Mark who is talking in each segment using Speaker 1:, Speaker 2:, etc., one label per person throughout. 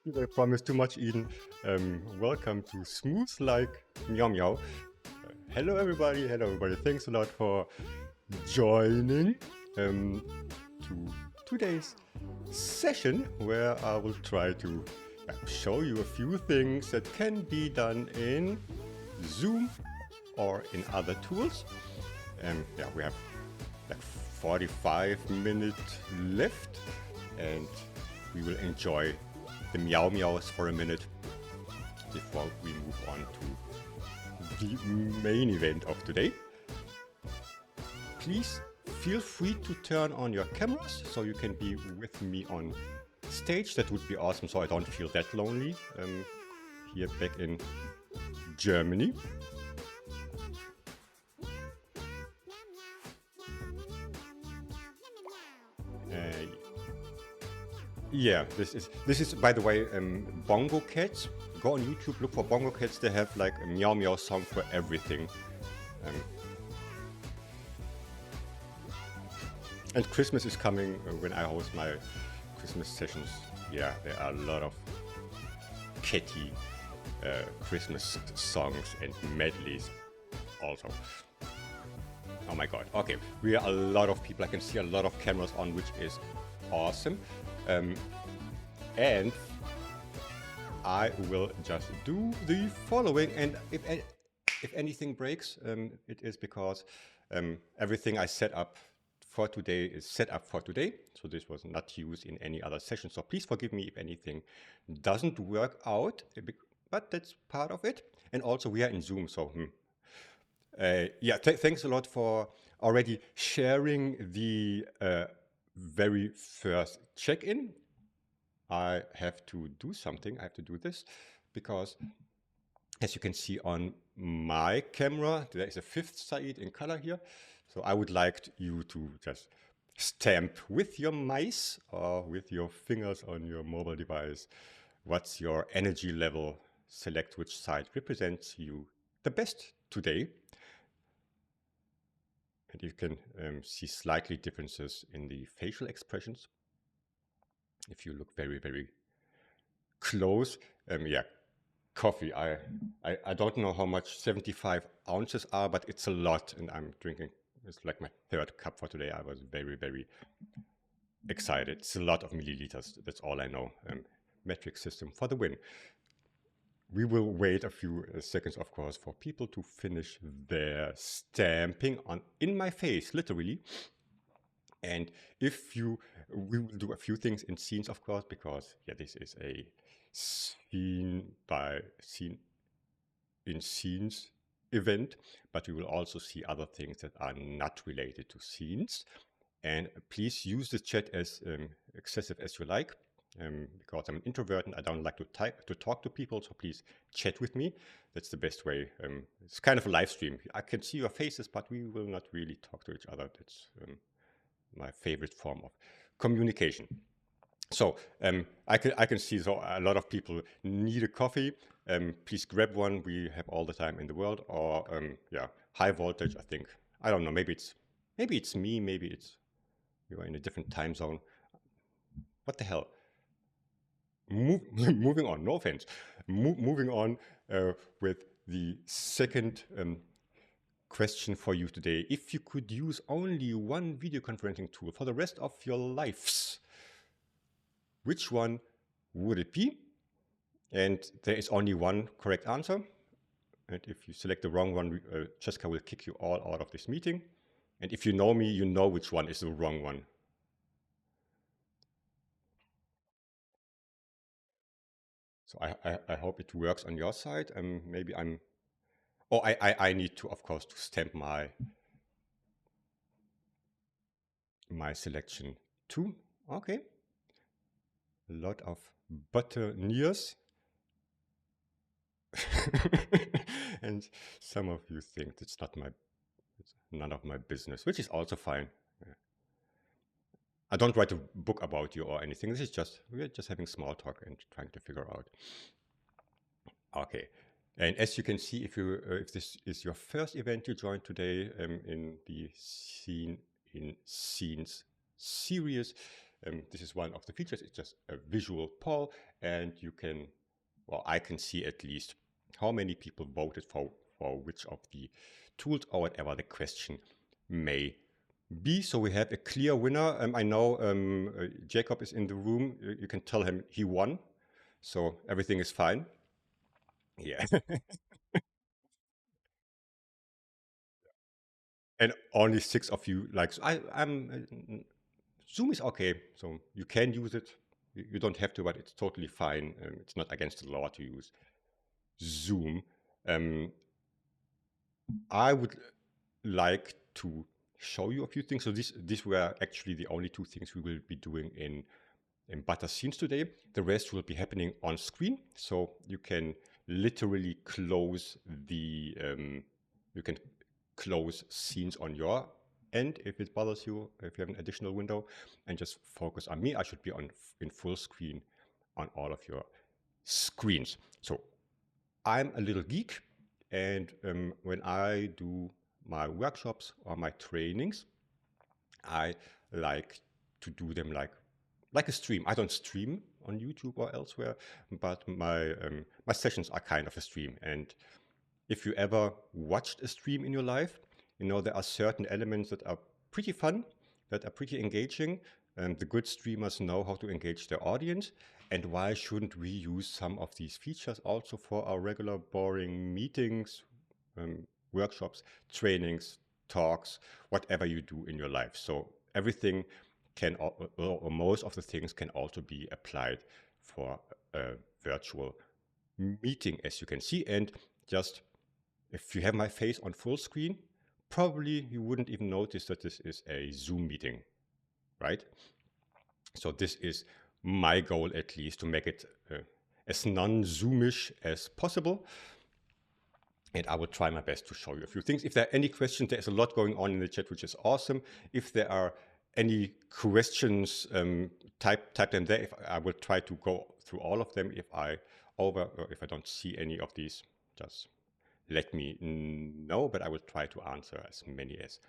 Speaker 1: Did I promise too much, Eden? Welcome to Smooth Like Meow Meow. Hello, everybody. Hello, everybody. Thanks a lot for joining to today's session, where I will try to show you a few things that can be done in Zoom or in other tools. We have like 45 minutes left, and we will enjoy the meow meows for a minute before we move on to the main event of today. Please feel free to turn on your cameras so you can be with me on stage. That would be awesome, so I don't feel that lonely here back in Germany. Yeah, this is by the way Bongo Cats. Go on YouTube, look for Bongo Cats. They have like a meow meow song for everything. And Christmas is coming when I host my Christmas sessions. Yeah, there are a lot of catty Christmas songs and medleys also. Oh my god. Okay, we are a lot of people. I can see a lot of cameras on, which is awesome. And I will just do the following, and if anything breaks, it is because everything I set up for today is set up for today, so this was not used in any other session, so please forgive me if anything doesn't work out, but that's part of it. And also we are in Zoom, so thanks a lot for already sharing the very first check-in. I have to do something. I have to do this because, as you can see on my camera, there is a fifth Said in color here. So I would like you to just stamp with your mice or with your fingers on your mobile device what's your energy level. Select which side represents you the best today. And you can see slightly differences in the facial expressions. If you look very, very close, coffee. I don't know how much 75 ounces are, but it's a lot, and I'm drinking. It's like my third cup for today. I was very, very excited. It's a lot of milliliters. That's all I know. Metric system for the win. We will wait a few seconds, of course, for people to finish their stamping on in my face, literally. And we will do a few things in scenes, of course, because this is a scene by scene in scenes event, but we will also see other things that are not related to scenes. And please use the chat as excessive as you like. Because I'm an introvert and I don't like to talk to people, so please chat with me. That's the best way. It's kind of a live stream. I can see your faces, but we will not really talk to each other. That's my favorite form of communication. So I can see so a lot of people need a coffee. Please grab one. We have all the time in the world. Or high voltage. I think, I don't know. Maybe it's me. Maybe it's you are in a different time zone. What the hell? Moving on, no offense. Moving on with the second question for you today. If you could use only one video conferencing tool for the rest of your lives, which one would it be? And there is only one correct answer. And if you select the wrong one, Jessica will kick you all out of this meeting. And if you know me, you know which one is the wrong one. So I hope it works on your side. Maybe I'm... Oh, I need to, of course, to stamp my selection too. Okay. A lot of buccaneers. And some of you think it's none of my business, which is also fine. Yeah. I don't write a book about you or anything. This is we're just having small talk and trying to figure out. Okay. And as you can see, if this is your first event you joined today in the Scene in Scenes series, This is one of the features. It's just a visual poll, and you can, well, I can see at least how many people voted for which of the tools or whatever the question may be. So we have a clear winner. I know Jacob is in the room. You can tell him he won. So everything is fine. Yeah. And only 6 of you like, so I'm Zoom is okay. So you can use it. You don't have to, but it's totally fine. It's not against the law to use Zoom. I would like to show you a few things. So these were actually the only 2 things we will be doing in Butter Scenes today. The rest will be happening on screen. So you can literally close the, you can close scenes on your end if it bothers you, if you have an additional window, and just focus on me. I should be in full screen on all of your screens. So I'm a little geek, and when I do my workshops or my trainings, I like to do them like a stream. I don't stream on YouTube or elsewhere, but my sessions are kind of a stream. And if you ever watched a stream in your life, you know there are certain elements that are pretty fun, that are pretty engaging. And the good streamers know how to engage their audience. And why shouldn't we use some of these features also for our regular boring meetings, workshops, trainings, talks, whatever you do in your life? So everything can, or most of the things can also be applied for a virtual meeting, as you can see. And just if you have my face on full screen, probably you wouldn't even notice that this is a Zoom meeting, right? So this is my goal, at least, to make it as non-Zoomish as possible. And I will try my best to show you a few things. If there are any questions, there's a lot going on in the chat, which is awesome. If there are any questions, type them there. If I will try to go through all of them. If I don't see any of these, just let me know, but I will try to answer as many as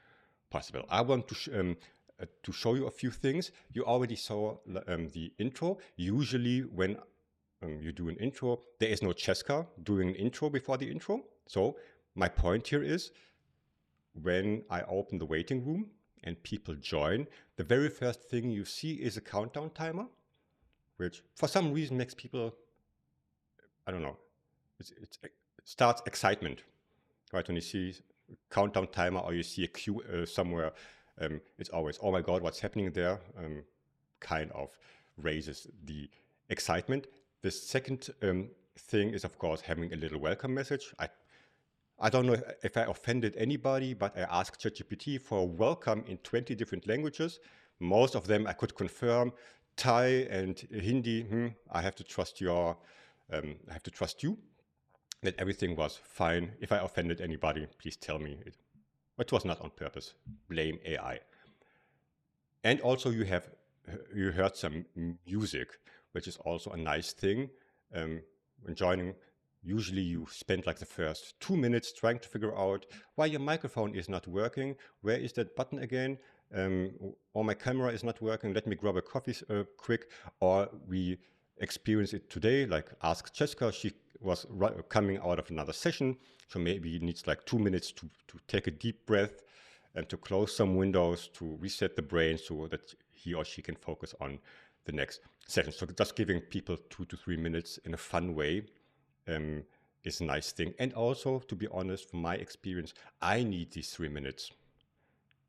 Speaker 1: possible. I want to show you a few things. You already saw the intro. Usually when you do an intro, there is no Cheska doing an intro before the intro. So my point here is, when I open the waiting room and people join, the very first thing you see is a countdown timer, which for some reason makes people, I don't know, it starts excitement, right? When you see countdown timer or you see a queue somewhere, it's always, oh my God, what's happening there? Kind of raises the excitement. The second thing is, of course, having a little welcome message. I don't know if I offended anybody, but I asked ChatGPT for welcome in 20 different languages. Most of them I could confirm. Thai and Hindi, I have to trust you that everything was fine. If I offended anybody, please tell me. It was not on purpose. Blame AI. And also you heard some music, which is also a nice thing. When joining, usually you spend like the first 2 minutes trying to figure out why your microphone is not working. Where is that button again? Or my camera is not working. Let me grab a coffee quick. Or we experience it today, like ask Cheska. She was coming out of another session. So maybe it needs like 2 minutes to take a deep breath and to close some windows to reset the brain so that he or she can focus on the next session. So just giving people 2 to 3 minutes in a fun way is a nice thing. And also, to be honest, from my experience, I need these 3 minutes.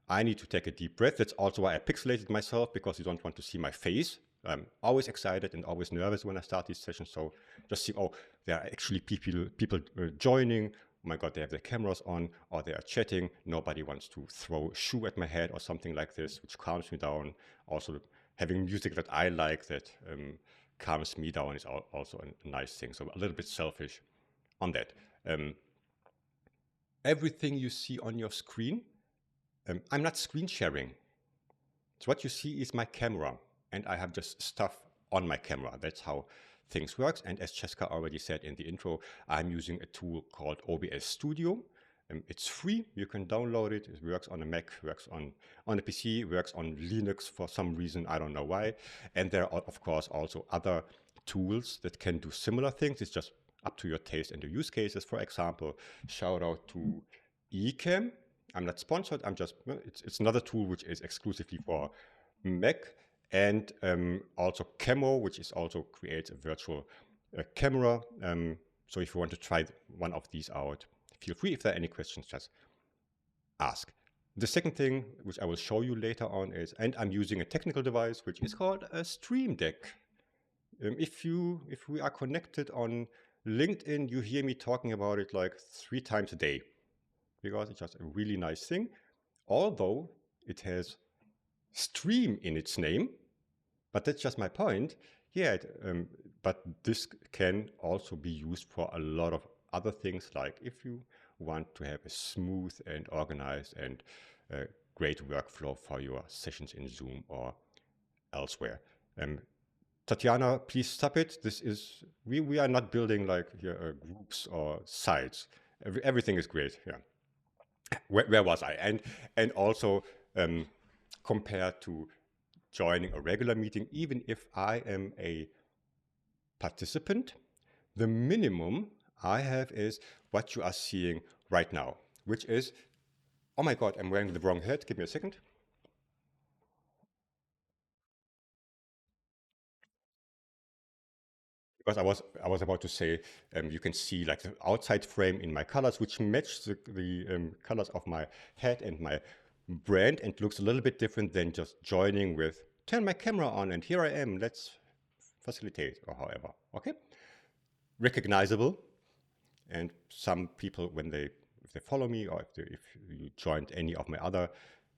Speaker 1: I need to take a deep breath. That's also why I pixelated myself, because you don't want to see my face. I'm always excited and always nervous when I start these sessions. So just see, oh, there are actually people joining. Oh my God, they have their cameras on, or they are chatting. Nobody wants to throw a shoe at my head or something like this, which calms me down. Also, having music that I like that calms me down is also a nice thing. So a little bit selfish on that. Everything you see on your screen, I'm not screen sharing. So what you see is my camera, and I have just stuff on my camera. That's how things work. And as Cheska already said in the intro, I'm using a tool called OBS Studio. It's free. You can download it. It works on a Mac, works on a PC, works on Linux for some reason. I don't know why. And there are, of course, also other tools that can do similar things. It's just up to your taste and your use cases. For example, shout out to Ecamm. I'm not sponsored. It's another tool which is exclusively for Mac, and also Camo, which is also creates a virtual camera. So if you want to try one of these out, feel free. If there are any questions, just ask. The second thing, which I will show you later on, is, and I'm using a technical device which is called a Stream Deck. If we are connected on LinkedIn, you hear me talking about it like 3 times a day, because it's just a really nice thing. Although it has stream in its name, but that's just my point. Yeah, but this can also be used for a lot of other things, like if you want to have a smooth and organized and great workflow for your sessions in Zoom or elsewhere. Tatiana, please stop it. This is, we are not building like here groups or sites. Everything is great. Yeah. Where was I? And also compared to joining a regular meeting, even if I am a participant, the minimum I have is what you are seeing right now, which is, oh my God, I'm wearing the wrong hat. Give me a second. Because I was about to say, you can see like the outside frame in my colors, which match the colors of my hat and my brand, and looks a little bit different than just joining with, turn my camera on and here I am, let's facilitate, or however. Okay, recognizable. And some people, if they follow me, or if you joined any of my other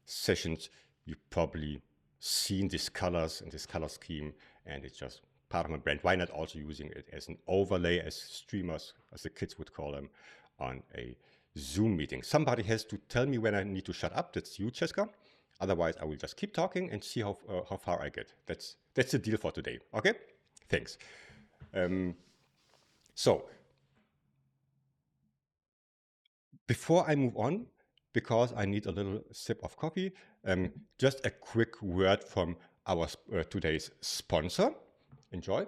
Speaker 1: sessions, you probably seen these colors and this color scheme, and it's just part of my brand. Why not also using it as an overlay, as streamers, as the kids would call them, on a Zoom meeting? Somebody has to tell me when I need to shut up. That's you, Cheska. Otherwise, I will just keep talking and see how far I get. That's the deal for today. Okay, thanks. So before I move on, because I need a little sip of coffee, just a quick word from our today's sponsor. Enjoy.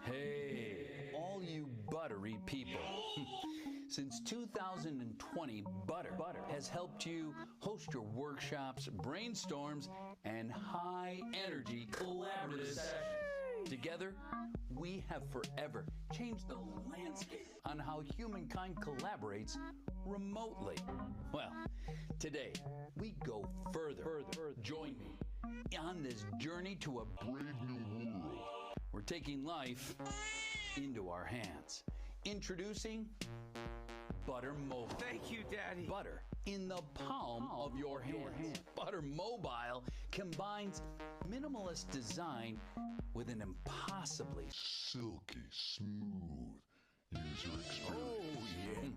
Speaker 2: Hey, all you buttery people. Since 2020, Butter has helped you host your workshops, brainstorms, and high-energy collaborative sessions. Together, we have forever changed the landscape on how humankind collaborates remotely. Well, today, we go further. Join me on this journey to a brave new world. We're taking life into our hands. Introducing Butter Mobile.
Speaker 3: Thank you, Daddy.
Speaker 2: Butter in the palm of your hand. Butter Mobile combines minimalist design with an impossibly
Speaker 4: silky smooth user experience.
Speaker 2: Oh, yeah.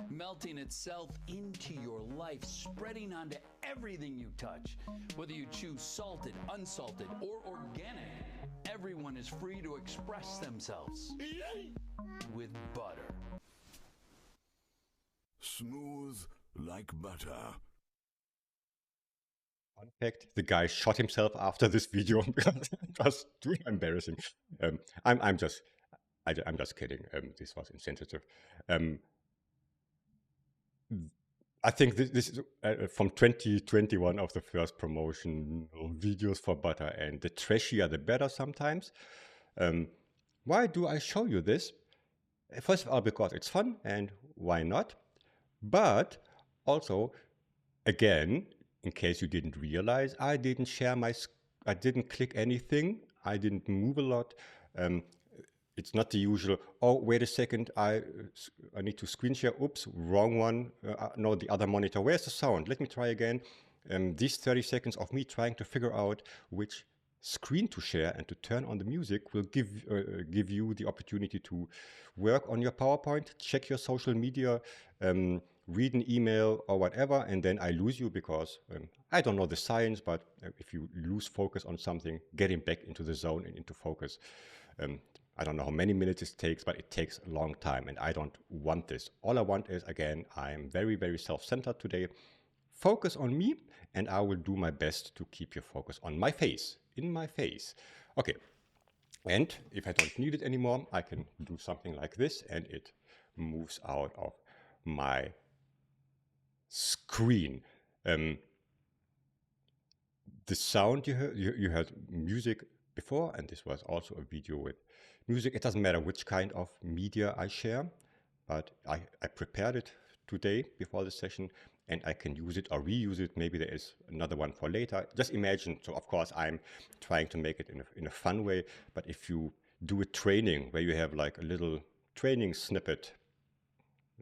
Speaker 2: Melting itself into your life, spreading onto everything you touch. Whether you choose salted, unsalted, or organic, everyone is free to express themselves with butter.
Speaker 4: Smooth like butter.
Speaker 1: Fun fact, the guy shot himself after this video because it was too embarrassing. I'm just kidding. This was insensitive. I think this is from 2021 of the first promotional videos for butter, and the trashier the better sometimes. Why do I show you this? First of all, because it's fun, and why not? But also, again, in case you didn't realize, I didn't click anything. I didn't move a lot. It's not the usual, oh, wait a second, I need to screen share. Oops, wrong one. No, the other monitor. Where's the sound? Let me try again. These 30 seconds of me trying to figure out which screen to share and to turn on the music will give you the opportunity to work on your PowerPoint, check your social media, read an email or whatever, and then I lose you because I don't know the science, but if you lose focus on something, getting back into the zone and into focus I don't know how many minutes it takes, but it takes a long time, and I don't want this. All I want is, again, I'm very, very self-centered today. Focus on me, and I will do my best to keep your focus on my face, in my face. Okay, and if I don't need it anymore, I can do something like this, and it moves out of my screen. The sound you heard music before, and this was also a video with music. It doesn't matter which kind of media I share, but I prepared it today before the session, and I can use it or reuse it. Maybe there is another one for later. Just imagine, so of course I'm trying to make it in a fun way, but if you do a training where you have like a little training snippet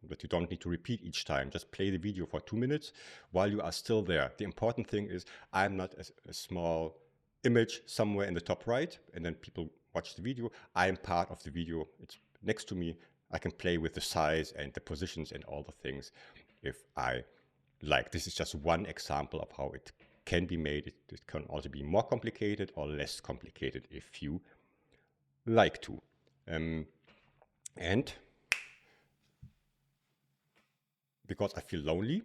Speaker 1: that you don't need to repeat each time, just play the video for 2 minutes while you are still there. The important thing is I'm not a small image somewhere in the top right, and then people watch the video. I am part of the video. It's next to me. I can play with the size and the positions and all the things if I like. This is just one example of how it can be made. It can also be more complicated or less complicated if you like to. And because I feel lonely,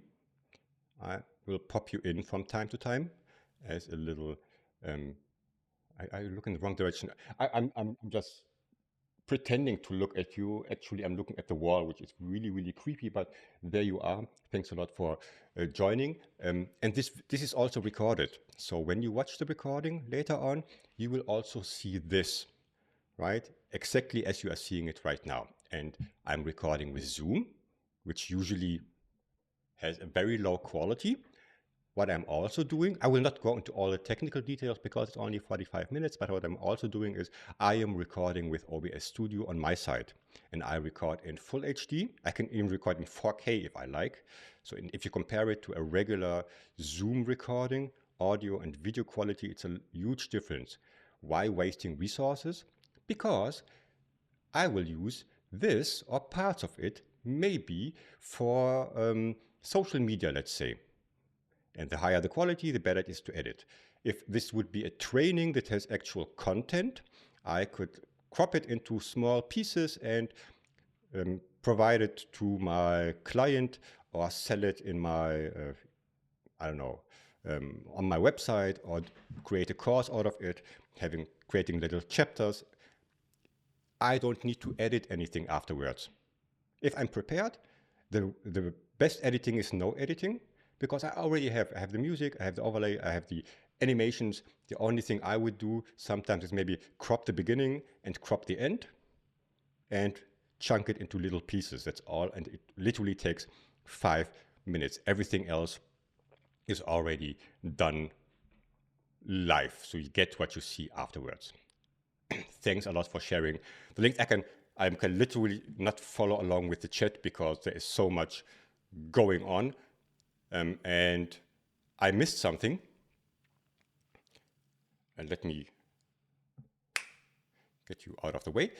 Speaker 1: I will pop you in from time to time as a little, I look in the wrong direction. I'm just pretending to look at you. Actually, I'm looking at the wall, which is really, really creepy, but there you are. Thanks a lot for joining. And this is also recorded. So when you watch the recording later on, you will also see this, right? Exactly as you are seeing it right now. And I'm recording with Zoom, which usually has a very low quality. What I'm also doing, I will not go into all the technical details because it's only 45 minutes, but what I'm also doing is I am recording with OBS Studio on my side, and I record in full HD. I can even record in 4K if I like. So if you compare it to a regular Zoom recording, audio and video quality, it's a huge difference. Why wasting resources? Because I will use this or parts of it maybe for social media, let's say. And the higher the quality, the better it is to edit. If this would be a training that has actual content, I could crop it into small pieces and provide it to my client or sell it in my, I don't know, on my website, or create a course out of it, creating little chapters. I don't need to edit anything afterwards. If I'm prepared, the best editing is no editing, because I already have the music, I have the overlay, I have the animations. The only thing I would do sometimes is maybe crop the beginning and crop the end and chunk it into little pieces. That's all, and it literally takes 5 minutes. Everything else is already done live, so you get what you see afterwards. Thanks a lot for sharing the link. I can literally not follow along with the chat because there is so much going on, and I missed something. And let me get you out of the way.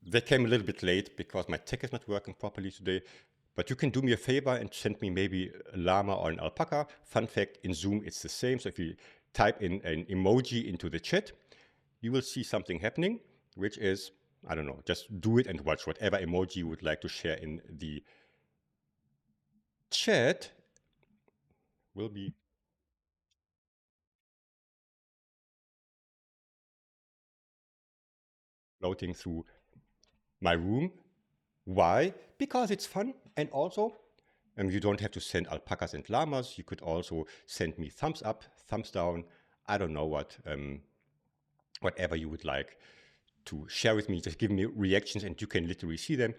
Speaker 1: They came a little bit late because my tech is not working properly today. But you can do me a favor and send me maybe a llama or an alpaca. Fun fact, in Zoom it's the same. So if you type in an emoji into the chat, you will see something happening, which is, I don't know, just do it and watch whatever emoji you would like to share in the chat will be floating through my room. Why? Because it's fun, and also you don't have to send alpacas and llamas. You could also send me thumbs up, thumbs down, I don't know what, whatever you would like to share with me. Just give me reactions and you can literally see them.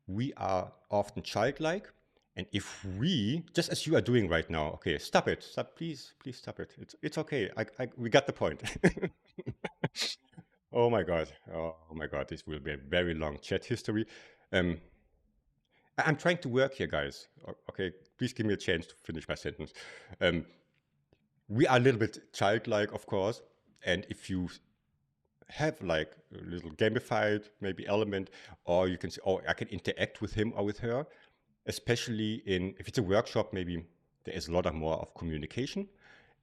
Speaker 1: We are often childlike, and if we, just as you are doing right now, okay, stop it, stop, please stop it. It's okay, we got the point. Oh my God, this will be a very long chat history. I'm trying to work here, guys. Okay, please give me a chance to finish my sentence. We are a little bit childlike, of course, and if you have like a little gamified maybe element, or you can say, oh, I can interact with him or with her, especially if it's a workshop, maybe there is a lot more of communication.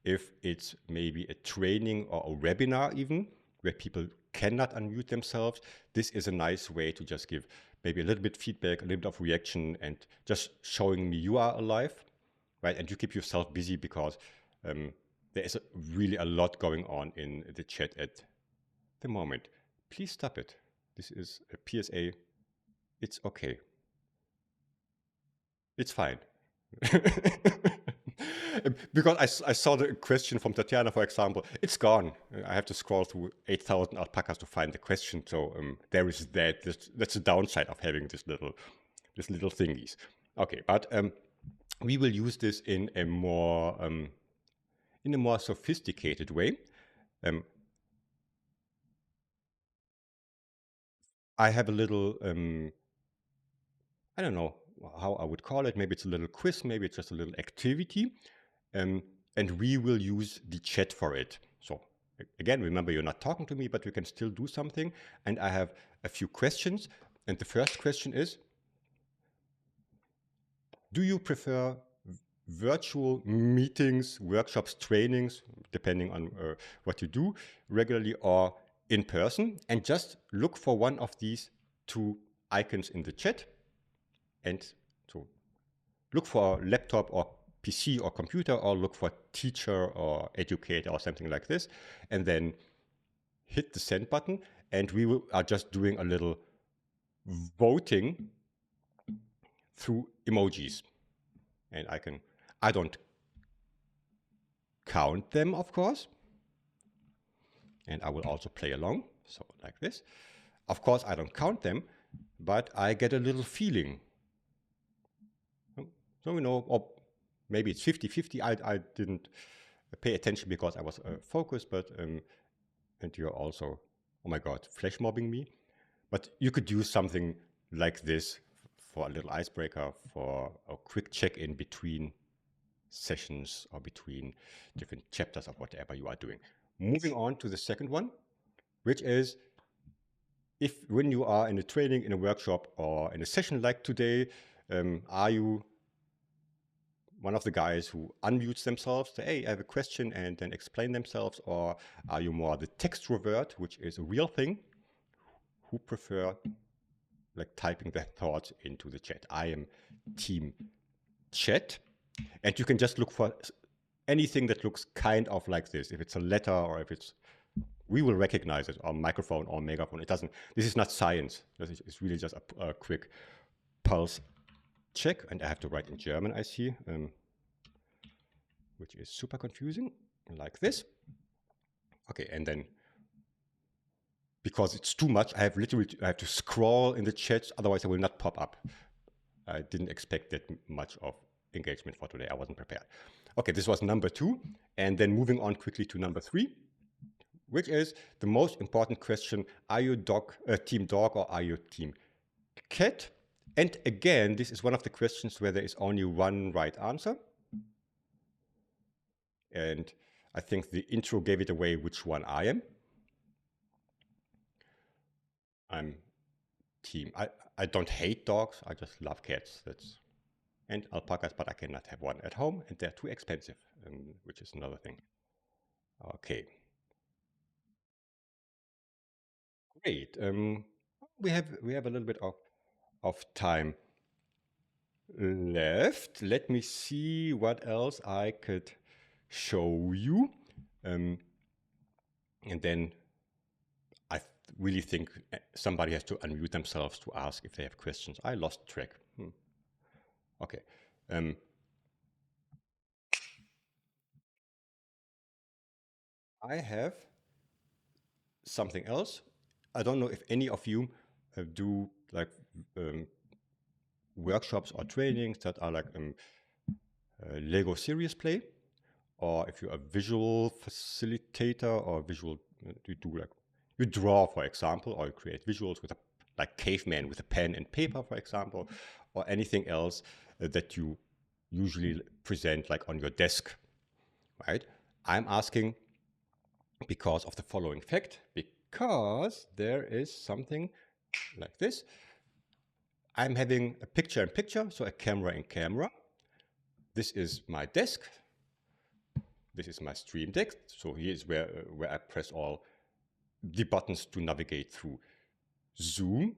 Speaker 1: If it's maybe a training or a webinar even, where people cannot unmute themselves, this is a nice way to just give maybe a little bit feedback, a little bit of reaction, and just showing me you are alive, right? And you keep yourself busy because there is really a lot going on in the chat at the moment. Please stop it. This is a PSA. It's okay. It's fine. Because I saw the question from Tatiana, for example. It's gone. I have to scroll through 8,000 alpacas to find the question. So there is that. That's the downside of having this little thingies. Okay, but we will use this in a more sophisticated way. I have a little I don't know how I would call it. Maybe it's a little quiz, maybe it's just a little activity. And we will use the chat for it. So again, remember, you're not talking to me, but we can still do something. And I have a few questions. And the first question is, do you prefer virtual meetings, workshops, trainings, depending on what you do regularly, or in person? And just look for one of these two icons in the chat. And so look for laptop or PC or computer, or look for teacher or educator or something like this, and then hit the send button. And we are just doing a little voting through emojis. And I don't count them, of course. And I will also play along, so like this. Of course, I don't count them, but I get a little feeling. So, you know, or maybe it's 50-50. I didn't pay attention because I was focused, but, and you're also, oh my God, flash mobbing me. But you could use something like this for a little icebreaker, for a quick check-in between sessions or between different chapters of whatever you are doing. Moving on to the second one, which is, when you are in a training, in a workshop, or in a session like today, are you one of the guys who unmutes themselves, say, hey, I have a question, and then explain themselves? Or are you more the textrovert, which is a real thing, who prefer like typing their thoughts into the chat? I am team chat. And you can just look for anything that looks kind of like this. If it's a letter, or if it's, we will recognize it, or microphone or megaphone. It doesn't, this is not science. It's really just a quick pulse check. And I have to write in German, I see, which is super confusing, like this. Okay, and then, because it's too much, I have to scroll in the chat, otherwise I will not pop up. I didn't expect that much of engagement for today. I wasn't prepared. Okay, this was number 2. And then moving on quickly to number 3, which is the most important question. Are you team dog, or are you team cat? And again, this is one of the questions where there is only one right answer. And I think the intro gave it away which one I am. I'm team. I don't hate dogs. I just love cats. And alpacas, but I cannot have one at home, and they're too expensive, which is another thing. Okay. Great. We have a little bit of time left. Let me see what else I could show you. And then I really think somebody has to unmute themselves to ask if they have questions. I lost track. Okay. I have something else. I don't know if any of you do like workshops or trainings that are like Lego serious play, or if you're a visual facilitator, or visual, you do like, you draw, for example, or you create visuals with like caveman with a pen and paper, for example, or anything else that you usually present like on your desk, right? I'm asking because of the following fact, because there is something like this. I'm having a picture in picture, so a camera in camera. This is my desk. This is my stream deck. So here is where I press all the buttons to navigate through Zoom.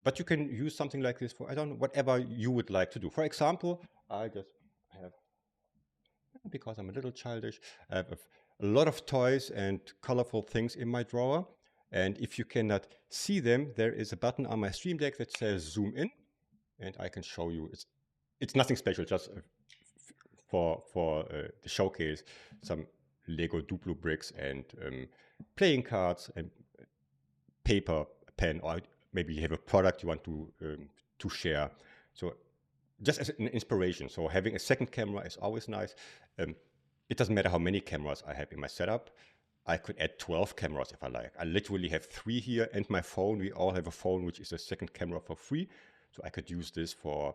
Speaker 1: But you can use something like this for, I don't know, whatever you would like to do. For example, I just have, because I'm a little childish, I have a lot of toys and colorful things in my drawer. And if you cannot see them, there is a button on my Stream Deck that says zoom in, and I can show you. It's nothing special, just for the showcase, some Lego Duplo bricks and playing cards and paper, pen, or maybe you have a product you want to share. So just as an inspiration. So having a second camera is always nice. It doesn't matter how many cameras I have in my setup. I could add 12 cameras if I like. I literally have 3 here, and my phone. We all have a phone which is a second camera for free. So I could use this for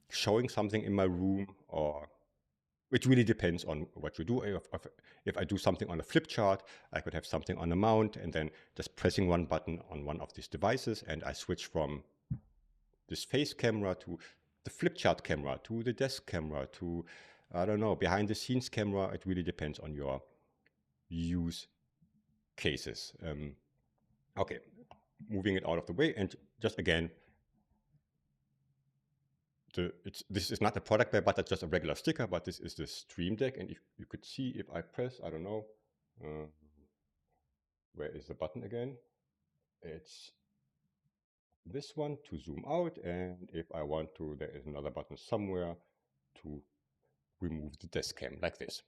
Speaker 1: showing something in my room, or it really depends on what you do. If I do something on a flip chart, I could have something on a mount and then just pressing one button on one of these devices, and I switch from this face camera to the flip chart camera to the desk camera to, I don't know, behind the scenes camera. It really depends on your use cases. Okay, moving it out of the way, and just again, this is not a product by, but that's just a regular sticker, but this is the Stream Deck. And if you could see, if I press, I don't know, where is the button again? It's this one to zoom out, and if I want to, there is another button somewhere to remove the desk cam, like this.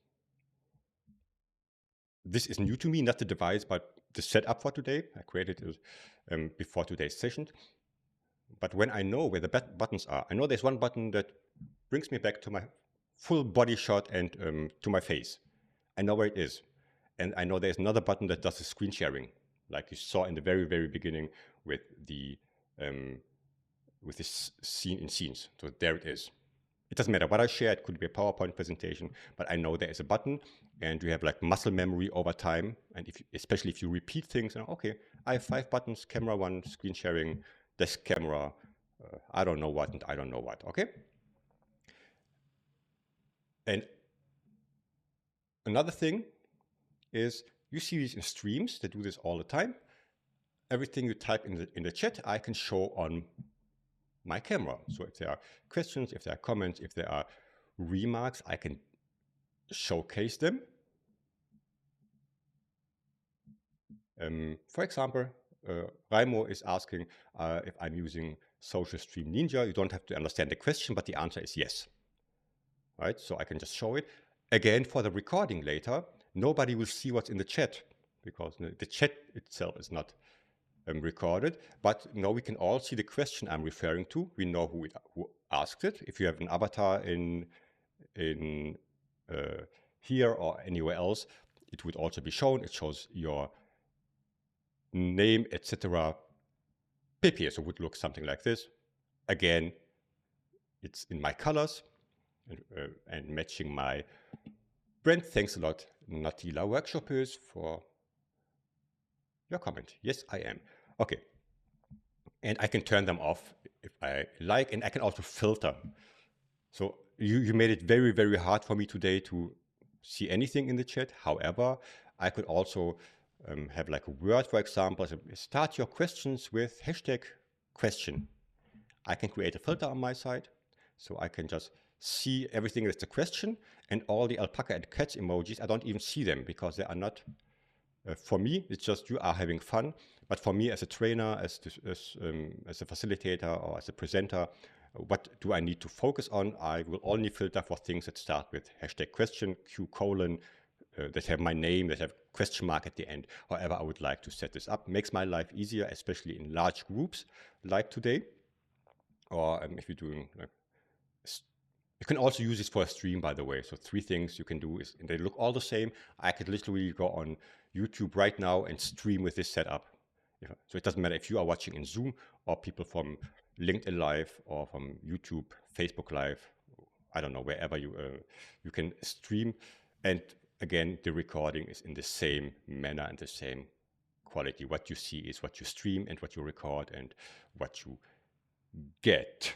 Speaker 1: This is new to me, not the device, but the setup for today. I created it before today's session. But when I know where the buttons are, I know there's one button that brings me back to my full body shot and to my face. I know where it is. And I know there's another button that does the screen sharing, like you saw in the very, very beginning with this scene in scenes. So there it is. It doesn't matter what I share. It could be a PowerPoint presentation, but I know there is a button, and you have like muscle memory over time. And especially if you repeat things, and okay, I have 5 buttons: camera 1, screen sharing, desk camera, I don't know what, and I don't know what. Okay. And another thing is, you see these in streams that do this all the time. Everything you type in the chat, I can show on my camera. So if there are questions, if there are comments, if there are remarks, I can showcase them. For example, Raimo is asking if I'm using Social Stream Ninja. You don't have to understand the question, but the answer is yes. Right? So I can just show it. Again, for the recording later, nobody will see what's in the chat, because the chat itself is not recorded. But now we can all see the question I'm referring to. We know who asked it. If you have an avatar in here or anywhere else, it would also be shown. It shows your name, etc. pip here. So it would look something like this. Again, it's in my colors and matching my brand. Thanks a lot, Natila Workshoppers, for your comment. Yes, I am. Okay. And I can turn them off if I like, and I can also filter. So you made it very, very hard for me today to see anything in the chat. However, I could also have like a word, for example, so start your questions with #question. I can create a filter on my side, so I can just see everything that's a question, and all the alpaca and cats emojis, I don't even see them because they are not, for me, it's just you are having fun. But for me as a trainer, as a facilitator, or as a presenter, what do I need to focus on? I will only filter for things that start with #question, Q:, that have my name, that have question mark at the end. However, I would like to set this up. Makes my life easier, especially in large groups like today. Or if you're doing, you can also use this for a stream, by the way. So 3 things you can do is, and they look all the same. I could literally go on YouTube right now and stream with this setup. So it doesn't matter if you are watching in Zoom or people from LinkedIn Live or from YouTube, Facebook Live, I don't know, wherever you can stream. And again, the recording is in the same manner and the same quality. What you see is what you stream and what you record and what you get.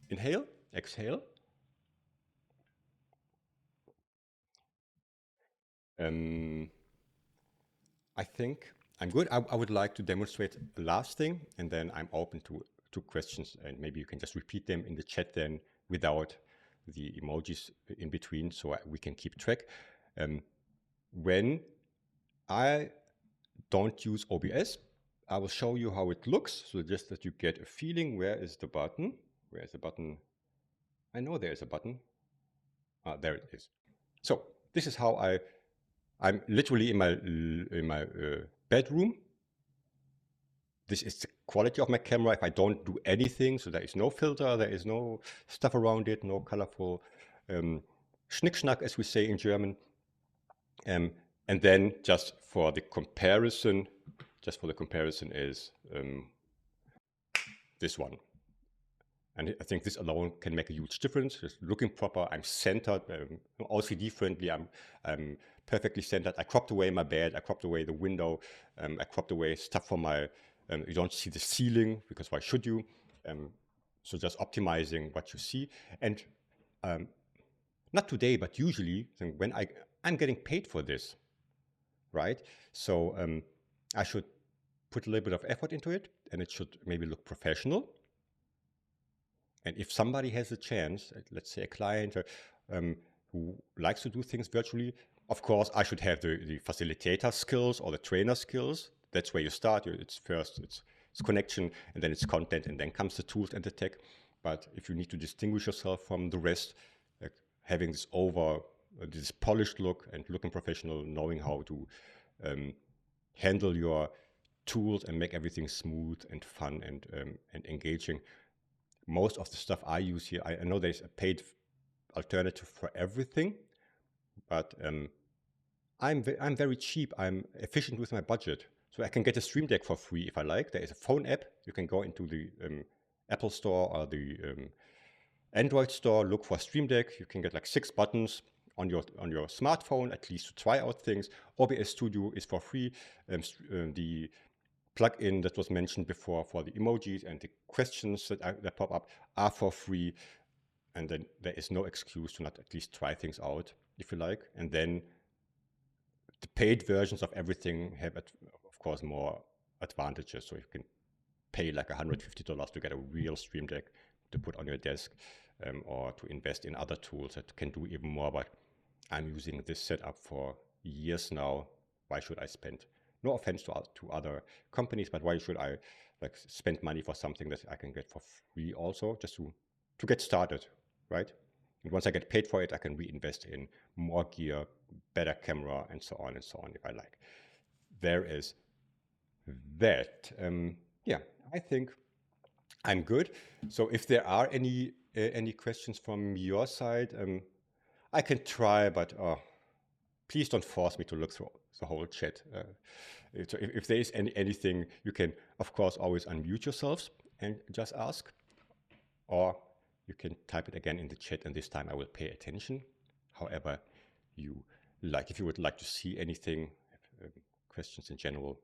Speaker 1: Inhale, exhale. I think I'm good. I would like to demonstrate a last thing, and then I'm open to questions, and maybe you can just repeat them in the chat then without the emojis in between, so we can keep track. When I don't use OBS, I will show you how it looks, so just that you get a feeling. Where is the button? Where is the button? I know there is a button. There it is. So this is how I'm literally in my bedroom. This is the quality of my camera if I don't do anything. So there is no filter, there is no stuff around it, no colorful schnick-schnack, as we say in German. And then just for the comparison is this one. And I think this alone can make a huge difference. Just looking proper, I'm centered, OCD friendly, I'm perfectly centered. I cropped away my bed, I cropped away the window, I cropped away stuff from my, you don't see the ceiling, because why should you? So just optimizing what you see. And not today, but usually when I'm getting paid for this, right? So I should put a little bit of effort into it, and it should maybe look professional. And if somebody has a chance, let's say a client who likes to do things virtually, of course, I should have the facilitator skills or the trainer skills. That's where you start. It's first, it's connection, and then it's content, and then comes the tools and the tech. But if you need to distinguish yourself from the rest, like having this polished look and looking professional, knowing how to handle your tools and make everything smooth and fun and engaging. Most of the stuff I use here, I know there's a paid alternative for everything, but I'm very cheap. I'm efficient with my budget. So I can get a Stream Deck for free if I like. There is a phone app. You can go into the Apple Store or the Android Store, look for Stream Deck. You can get like 6 buttons on your smartphone, at least to try out things. OBS Studio is for free. The plugin that was mentioned before for the emojis and the questions that pop up are for free. And then there is no excuse to not at least try things out if you like. And then the paid versions of everything have, of course, more advantages. So you can pay like $150 to get a real Stream Deck to put on your desk, or to invest in other tools that can do even more. But I'm using this setup for years now. Why should I spend? No offense to other companies, but why should I like spend money for something that I can get for free also, just to get started, right? And once I get paid for it, I can reinvest in more gear, better camera, and so on if I like. There is that. Yeah, I think I'm good. So if there are any questions from your side, I can try, but please don't force me to look through the whole chat. So if there is anything, you can, of course, always unmute yourselves and just ask, or you can type it again in the chat, and this time I will pay attention. However you like. If you would like to see anything, questions in general,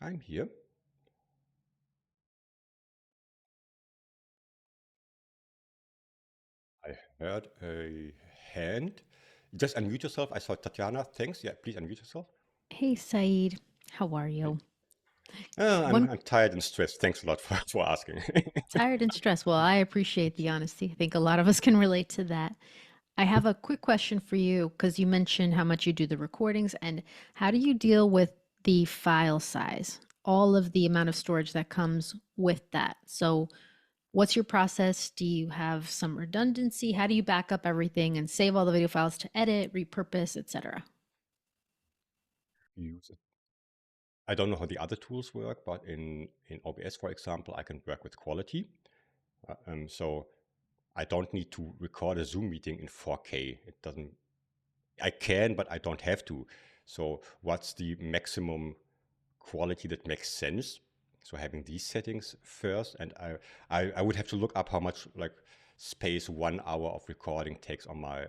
Speaker 1: I'm here. I heard a hand. Just unmute yourself. I saw Tatiana. Thanks. Yeah, please unmute yourself.
Speaker 3: Hey, Saeed. How are you?
Speaker 1: I'm tired and stressed. Thanks a lot for asking.
Speaker 3: Tired and stressed. Well, I appreciate the honesty. I think a lot of us can relate to that. I have a quick question for you because you mentioned how much you do the recordings, and how do you deal with the file size, all of the amount of storage that comes with that? So what's your process? Do you have some redundancy? How do you back up everything and save all the video files to edit, repurpose, etc.?
Speaker 1: Use it. I don't know how the other tools work, but in OBS, for example, I can work with quality. So I don't need to record a Zoom meeting in 4K. It doesn't. I can, but I don't have to. So what's the maximum quality that makes sense? So having these settings first, and I would have to look up how much like space 1 hour of recording takes on my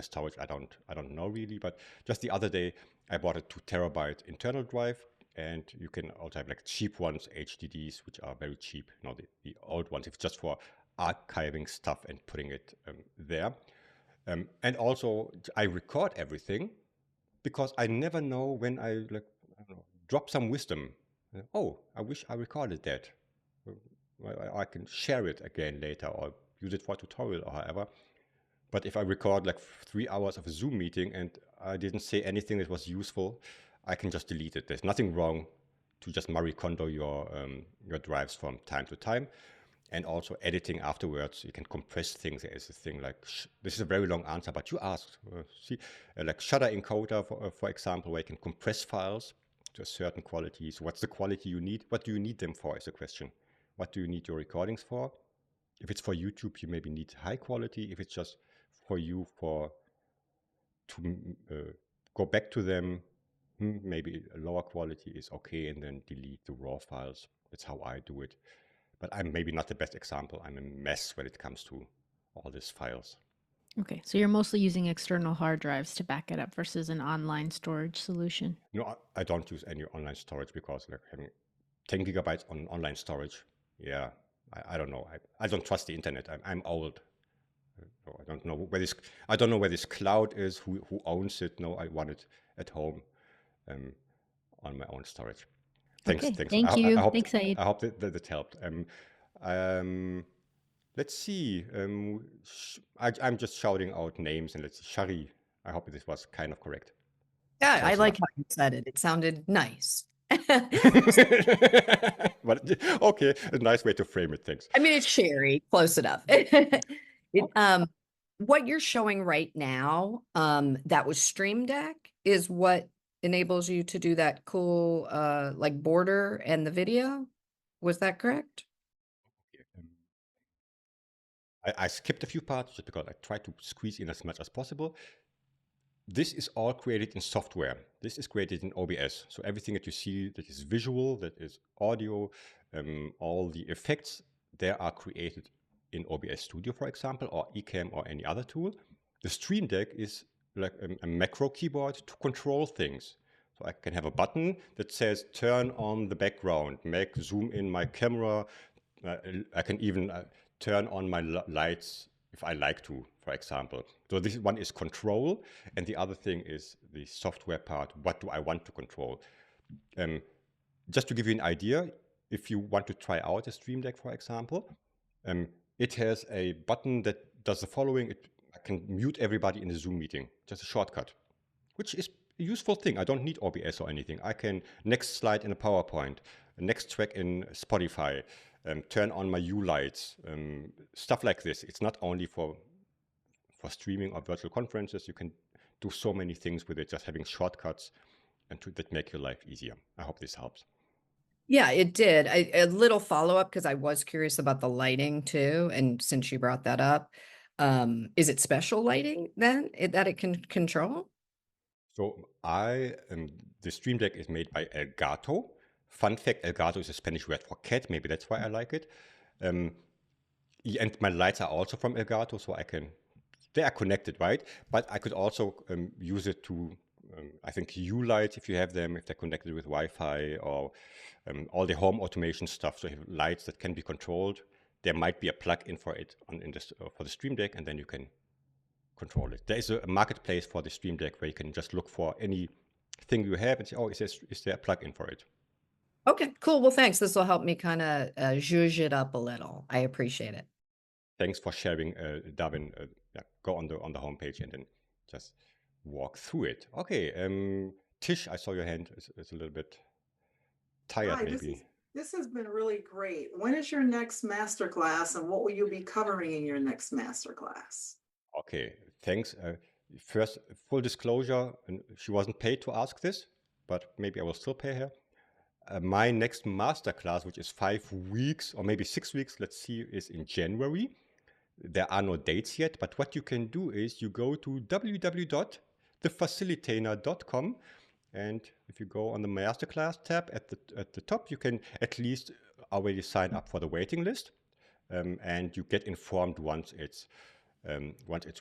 Speaker 1: storage. I don't know really, but just the other day I bought a 2 terabyte internal drive, and you can also have like cheap ones, HDDs, which are very cheap. The old ones, if just for archiving stuff and putting it there. And also, I record everything because I never know when I like I don't know, drop some wisdom. Oh, I wish I recorded that. I can share it again later or use it for a tutorial or however. But if I record like 3 hours of a Zoom meeting and I didn't say anything that was useful, I can just delete it. There's nothing wrong to just Marie Kondo your drives from time to time. And also editing afterwards, you can compress things. There is a thing like, this is a very long answer, but you asked, like Shutter Encoder, for example, where you can compress files to a certain quality. So what's the quality you need? What do you need them for is the question. What do you need your recordings for? If it's for YouTube, you maybe need high quality. If it's just for you to go back to them, maybe a lower quality is okay, and then delete the raw files. That's how I do it. But I'm maybe not the best example. I'm a mess when it comes to all these files.
Speaker 3: Okay, so you're mostly using external hard drives to back it up versus an online storage solution.
Speaker 1: No, I don't use any online storage because like having 10 gigabytes on online storage, yeah, I don't know. I don't trust the internet. I'm old. So I don't know where this cloud is, who owns it. No, I want it at home on my own storage. Thanks.
Speaker 3: Okay, thank you. Thanks, Saeed.
Speaker 1: I hope that helped. Let's see. I'm just shouting out names, and let's see. Shari, I hope this was kind of correct.
Speaker 5: Yeah,
Speaker 1: Close
Speaker 5: I like
Speaker 1: enough.
Speaker 5: how you said it. It sounded nice.
Speaker 1: But okay, a nice way to frame it. Thanks.
Speaker 5: I mean, it's Sherry, close enough. What you're showing right now, that was Stream Deck, is what enables you to do that cool, like border and the video. Was that correct?
Speaker 1: I skipped a few parts just because I tried to squeeze in as much as possible. This is all created in software. This is created in OBS. So everything that you see that is visual, that is audio, all the effects, they are created in OBS Studio, for example, or Ecamm or any other tool. The Stream Deck is like a macro keyboard to control things. So I can have a button that says turn on the background, make zoom in my camera. I can even turn on my lights if I like to, for example. So this one is control, and the other thing is the software part. What do I want to control? Just to give you an idea, if you want to try out a Stream Deck, for example, it has a button that does the following. I can mute everybody in the Zoom meeting, just a shortcut, which is a useful thing. I don't need OBS or anything. I can next slide in a PowerPoint, next track in Spotify, turn on my U lights, stuff like this. It's not only for streaming or virtual conferences. You can do so many things with it, just having shortcuts and that make your life easier. I hope this helps.
Speaker 5: Yeah, it did. A little follow-up, because I was curious about the lighting too. And since you brought that up, is it special lighting then that it can control?
Speaker 1: So the Stream Deck is made by Elgato. Fun fact, Elgato is a Spanish word for cat. Maybe that's why I like it. And my lights are also from Elgato, so they are connected, right? But I could also use it to, I think U lights, if you have them, if they're connected with Wi-Fi, or all the home automation stuff. So you have lights that can be controlled. There might be a plug-in for it for the Stream Deck, and then you can control it. There is a marketplace for the Stream Deck where you can just look for anything you have and say, oh, is there a plug-in for it?
Speaker 5: Okay, cool. Well, thanks. This will help me kind of zhuzh it up a little. I appreciate it.
Speaker 1: Thanks for sharing, Darwin. Go on the homepage and then just walk through it. Okay, Tish, I saw your hand. It's a little bit tired,
Speaker 6: Hi,
Speaker 1: maybe.
Speaker 6: this has been really great. When is your next masterclass, and what will you be covering in your next masterclass?
Speaker 1: Okay, thanks. First, full disclosure, she wasn't paid to ask this, but maybe I will still pay her. My next masterclass, which is 5 weeks or maybe 6 weeks, let's see, is in January. There are no dates yet, but what you can do is you go to www.thefacilitator.com, and if you go on the masterclass tab at the top, you can at least already sign up for the waiting list, and you get informed once it's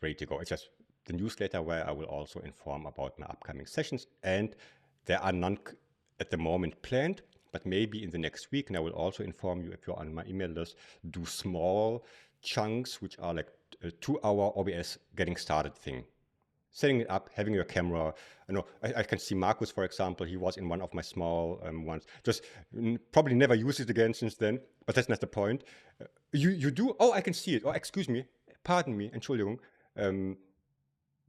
Speaker 1: ready to go. It's just the newsletter where I will also inform about my upcoming sessions, and there are none at the moment planned, but maybe in the next week, and I will also inform you if you're on my email list, do small chunks, which are like a 2-hour OBS getting started thing. Setting it up, having your camera. I can see Marcus, for example. He was in one of my small ones. Just probably never used it again since then, but that's not the point. You do? Oh, I can see it. Oh, excuse me. Pardon me. Entschuldigung.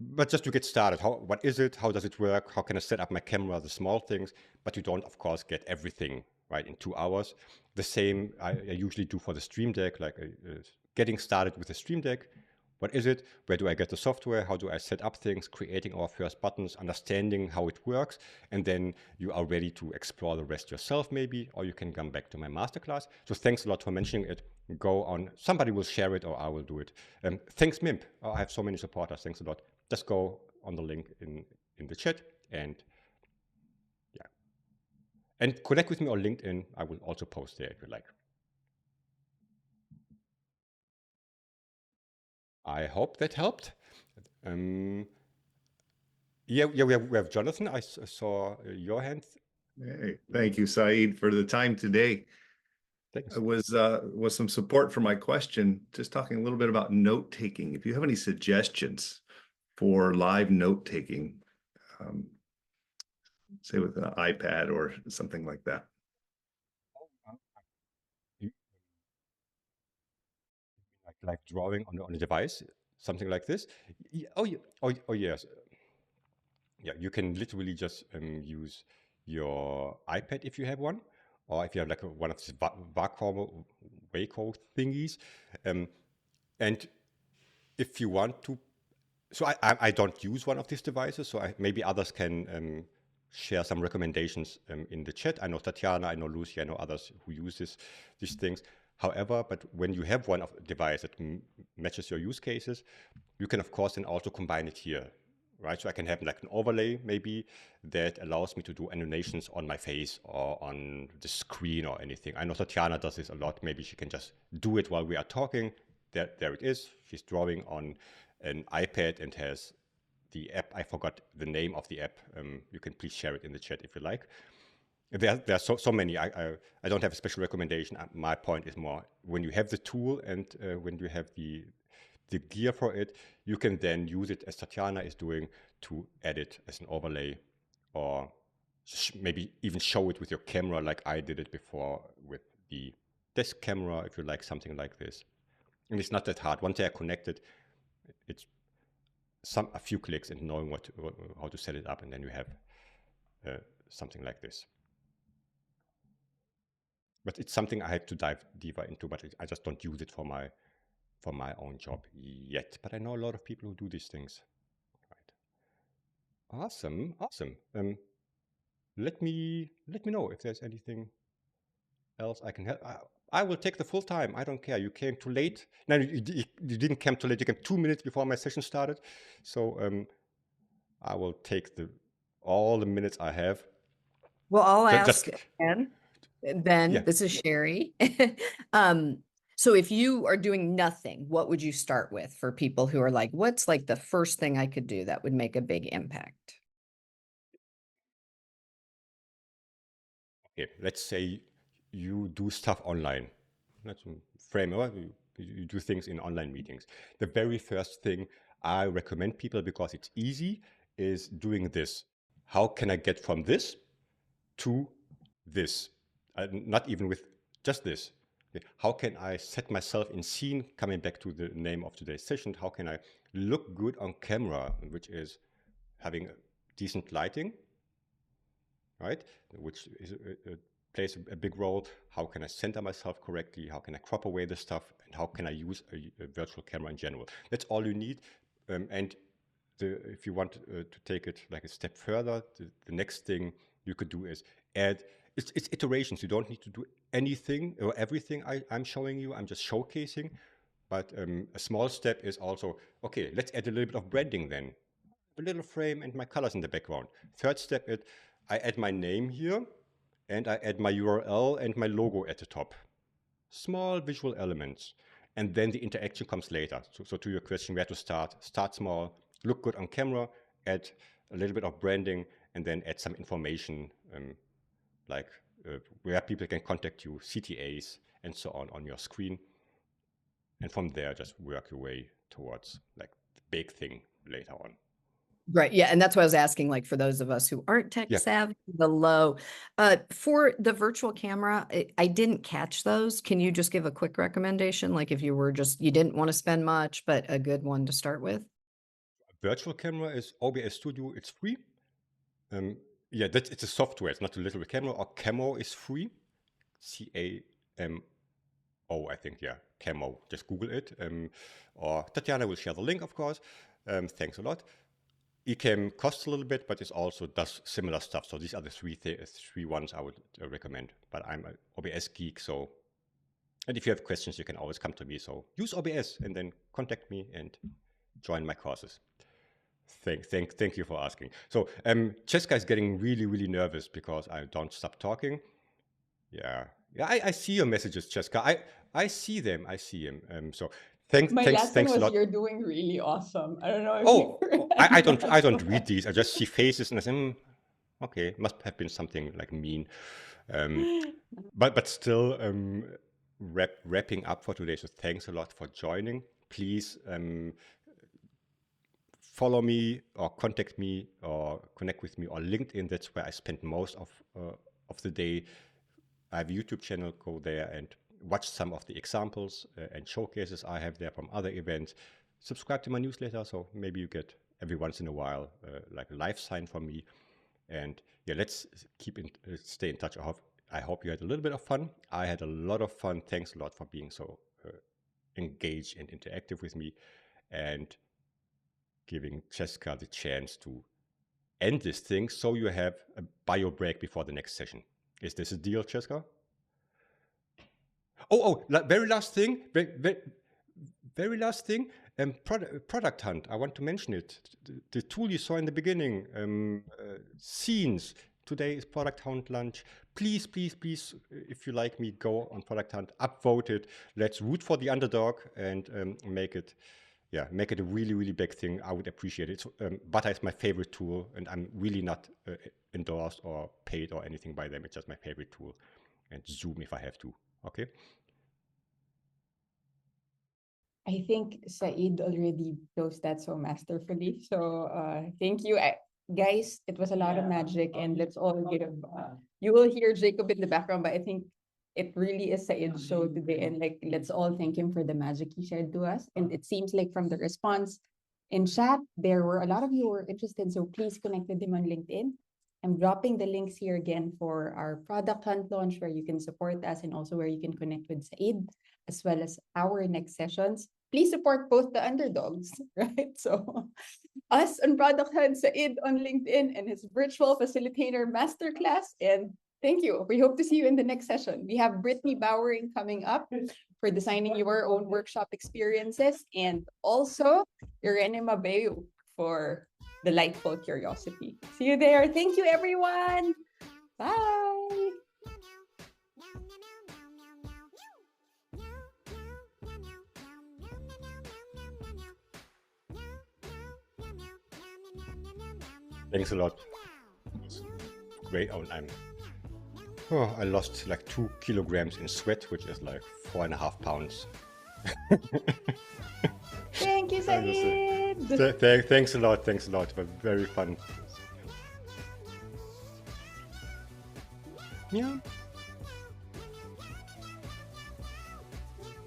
Speaker 1: But just to get started, what is it? How does it work? How can I set up my camera? The small things, but you don't, of course, get everything right in 2 hours. The same I usually do for the Stream Deck, like getting started with the Stream Deck. What is it? Where do I get the software? How do I set up things? Creating our first buttons, understanding how it works, and then you are ready to explore the rest yourself, maybe, or you can come back to my masterclass. So thanks a lot for mentioning it. Go on. Somebody will share it, or I will do it. Thanks, Mimp. Oh, I have so many supporters. Thanks a lot. Just go on the link in the chat, and yeah, and connect with me on LinkedIn. I will also post there if you like. I hope that helped. Yeah, we have Jonathan. I saw your hand.
Speaker 7: Hey, thank you, Saeed, for the time today.
Speaker 1: Thanks.
Speaker 7: It was some support for my question, just talking a little bit about note taking. If you have any suggestions for live note taking, say with an iPad or something like that.
Speaker 1: Like drawing on a device, something like this. Oh, yes. Yeah, you can literally just use your iPad if you have one, or if you have like one of these Waco thingies. And if you want to, so I don't use one of these devices, so maybe others can share some recommendations in the chat. I know Tatiana, I know Lucy, I know others who use these things. However, but when you have one device that matches your use cases, you can, of course, then also combine it here, right? So I can have like an overlay maybe that allows me to do animations on my face or on the screen or anything. I know Tatiana does this a lot. Maybe she can just do it while we are talking. There it is. She's drawing on an iPad and has the app. I forgot the name of the app. You can please share it in the chat if you like. There are so many. I don't have a special recommendation. My point is more when you have the tool and when you have the gear for it, you can then use it as Tatiana is doing to edit as an overlay, or maybe even show it with your camera like I did it before with the desk camera, if you like something like this. And it's not that hard. Once they are connected, it's a few clicks and knowing how to set it up, and then you have something like this. But it's something I have to dive deeper into, but I just don't use it for my own job yet. But I know a lot of people who do these things. Right. Awesome. Let me know if there's anything else I can help. I will take the full time. I don't care. You came too late. No, you didn't come too late. You came 2 minutes before my session started. So I will take all the minutes I have.
Speaker 5: Well, I'll ask Ben,
Speaker 1: yeah.
Speaker 5: This is Sherry. So if you are doing nothing, what would you start with for people who are like, what's like the first thing I could do that would make a big impact?
Speaker 1: Okay, let's say you do stuff online. Let's frame it. You do things in online meetings. The very first thing I recommend people, because it's easy, is doing this. How can I get from this to this? Not even with just this. Okay. How can I set myself in scene? Coming back to the name of today's session, how can I look good on camera, which is having decent lighting, right? Which is, plays a big role. How can I center myself correctly? How can I crop away the stuff? And how can I use a virtual camera in general? That's all you need. And if you want to take it like a step further, the next thing you could do is add, it's iterations. You don't need to do anything or everything I'm showing you. I'm just showcasing. But a small step is also, okay, let's add a little bit of branding then. A little frame and my colors in the background. Third step is I add my name here and I add my URL and my logo at the top. Small visual elements. And then the interaction comes later. So to your question, where to start small, look good on camera, add a little bit of branding, and then add some information like where people can contact you, CTAs, and so on your screen. And from there, just work your way towards like the big thing later on.
Speaker 5: Right. Yeah. And that's why I was asking, like, for those of us who aren't tech
Speaker 1: Yeah.
Speaker 5: savvy, the low, for the virtual camera, I didn't catch those. Can you just give a quick recommendation? Like if you were you didn't want to spend much, but a good one to start with?
Speaker 1: Virtual camera is OBS Studio. It's free. Yeah, it's a software. It's not a little camera. Or Camo is free. C-A-M-O, I think. Yeah, Camo. Just Google it. Or Tatiana will share the link, of course. Thanks a lot. Ecamm costs a little bit, but it also does similar stuff. So these are the three ones I would recommend. But I'm an OBS geek, so. And if you have questions, you can always come to me. So use OBS and then contact me and join my courses. Thank you for asking. So Cheska is getting really, really nervous because I don't stop talking. Yeah, I see your messages, Cheska. I see them. I see them. So thanks
Speaker 8: My last one
Speaker 1: a
Speaker 8: was
Speaker 1: lot.
Speaker 8: you're doing really awesome. I don't know if
Speaker 1: Oh,
Speaker 8: you
Speaker 1: I don't read these. I just see faces and I say, okay, must have been something like mean. But still, wrapping up for today. So thanks a lot for joining. Please follow me or contact me or connect with me on LinkedIn. That's where I spend most of the day. I have a YouTube channel. Go there and watch some of the examples and showcases I have there from other events. Subscribe to my newsletter, so maybe you get every once in a while like a live sign from me. And yeah, let's stay in touch. I hope you had a little bit of fun. I had a lot of fun. Thanks a lot for being so engaged and interactive with me, and giving Cheska the chance to end this thing so you have a bio break before the next session. Is this a deal, Cheska? Very last thing. Very last thing. Product Hunt. I want to mention it. The tool you saw in the beginning. Scenes. Today is Product Hunt lunch. Please, if you like me, go on Product Hunt, upvote it. Let's root for the underdog and make it a really, really big thing. I would appreciate it. So, Butter is my favorite tool, and I'm really not endorsed or paid or anything by them. It's just my favorite tool. And Zoom if I have to. Okay.
Speaker 8: I think Saeed already closed that so masterfully. So thank you. Guys, it was a lot of magic, and let's all give. You will hear Jacob in the background, but I think it really is Saeed's show today. And like, let's all thank him for the magic he shared to us. And it seems like from the response in chat, there were a lot of you who were interested. So please connect with him on LinkedIn. I'm dropping the links here again for our Product Hunt launch, where you can support us and also where you can connect with Saeed, as well as our next sessions. Please support both the underdogs, right? So us on Product Hunt, Saeed on LinkedIn, and his virtual facilitator masterclass. And thank you. We hope to see you in the next session. We have Brittany Bowering coming up for designing your own workshop experiences, and also Irene Mabeu for delightful curiosity. See you there. Thank you, everyone. Bye.
Speaker 1: Thanks a lot. It's great. I lost like 2 kilograms in sweat, which is like 4.5 pounds.
Speaker 8: Thank you, Saeed.
Speaker 1: Thanks a lot. It was very fun. Yeah.